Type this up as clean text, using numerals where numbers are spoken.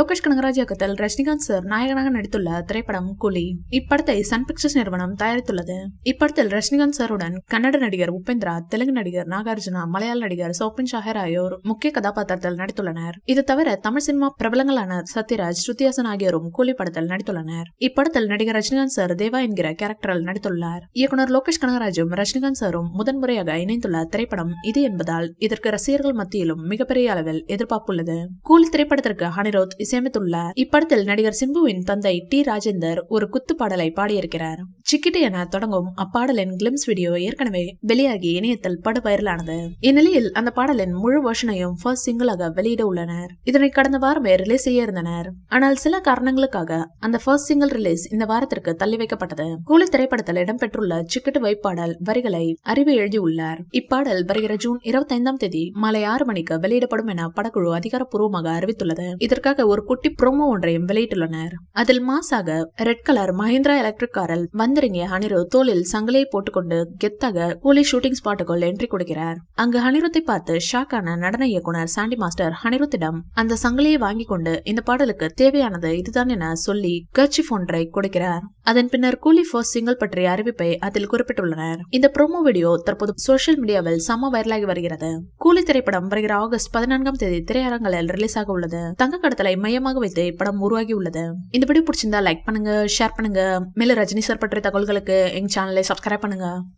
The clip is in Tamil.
லோகேஷ் கனகராஜ் இயக்கத்தில் ரஜினிகாந்த் சார் நாயகனாக நடித்துள்ள திரைப்படம் கூலி. இப்படத்தை சன் பிக்சர்ஸ் நிறுவனம் தயாரித்துள்ளது. இப்படத்தில் ரஜினிகாந்த் சாருடன் கன்னட நடிகர் உபேந்திரா, தெலுங்கு நடிகர் நாகார்ஜுனா, மலையாள நடிகர் சோபின் ஷாஹர் ஆகியோர் முக்கிய கதாபாத்திரத்தில் நடித்துள்ளனர். இது தவிர தமிழ் சினிமா பிரபலங்களான சத்யராஜ், ஸ்ருதிஹாசன் ஆகியோரும் கூலி படத்தில் நடித்துள்ளனர். இப்படத்தில் நடிகர் ரஜினிகாந்த் சார் தேவா என்கிற கேரக்டரில் நடித்துள்ளார். இயக்குனர் லோகேஷ் கனகராஜும் ரஜினிகாந்த் சாரும் முதன்முறையாக இணைந்துள்ள திரைப்படம் இது என்பதால் இதற்கு ரசிகர்கள் மத்தியிலும் மிகப்பெரிய அளவில் எதிர்பார்ப்புள்ளது. கூலி திரைப்படத்திற்கு அனிருத் இசையமைத்துள்ளார். இப்படத்தில் நடிகர் சிம்புவின் தந்தை டி ராஜேந்தர் ஒரு குத்து பாடலை பாடியிருக்கிறார். சிக்கிட்டு என தொடங்கும் அப்பாடலின் கிளிம்ஸ் வீடியோ ஏற்கனவே வெளியாகி இணையத்தில் படு வைரலானது. இந்நிலையில் அந்த பாடலின் முழு வெர்ஷனையும் ஃபர்ஸ்ட் சிங்கிளாக வெளியிட உள்ளனர். இதனை கடந்த வாரமே ரிலீஸ் செய்ய இருந்தனர். ஆனால் சில காரணங்களுக்காக அந்த ஃபர்ஸ்ட் சிங்கிள் ரிலீஸ் இந்த வாரத்திற்கு தள்ளி வைக்கப்பட்டது. கூலி திரைப்படத்தில் இடம்பெற்றுள்ள சிக்கிட்டு வைப்பாடல் வரிகளை அறிவு எழுதியுள்ளார். இப்பாடல் வருகிற ஜூன் 25ஆம் தேதி மாலை 6 மணிக்கு வெளியிடப்படும் என படக்குழு அதிகாரப்பூர்வமாக அறிவித்துள்ளது. இதற்காக ஒரு குட்டி ப்ரோமோ ஒன்றையும் வெளியிட்டுள்ளனர். அதில் மாசாக ரெட் கலர் மஹிந்திரா எலக்ட்ரிக் காரில் வந்திறங்கிய அனிருத் தோளில் சங்கிலியை போட்டுக்கொண்டு கெத்தாக கூலி ஷூட்டிங் ஸ்பாட்டுக்குள் என்ட்ரி கொடுக்கிறார். அங்கு அனிருத்தை பார்த்து ஷாக்கான நடன இயக்குனர் சாண்டி மாஸ்டர் அனிருத்திடம் அந்த சங்கிலியை வாங்கி கொண்டு இந்த பாடலுக்கு தேவையானது இதுதான் என சொல்லி கர்ச்சிஃப் ஒன்றை கொடுக்கிறார். அதன் பின்னர் கூலி ஃபர்ஸ்ட் சிங்கிள் பற்றிய அறிவிப்பை அதில் குறிப்பிட்டுள்ளனர். இந்த ப்ரோமோ வீடியோ தற்போது சோசியல் மீடியாவில் செம வைரலாகி வருகிறது. கூலி திரைப்படம் வருகிற ஆகஸ்ட் 14ஆம் தேதி திரையரங்களில் ரிலீஸ் ஆக உள்ளது. தங்க கடத்தலை மையமாக வைத்து இப்படம் உருவாகி உள்ளது. இந்த வீடியோ பிடிச்சிருந்தா லைக் பண்ணுங்க, ஷேர் பண்ணுங்க. மேலும் ரஜினி சார் பற்றிய தகவல்களுக்கு எங்க சேனலை சப்ஸ்கிரைப் பண்ணுங்க.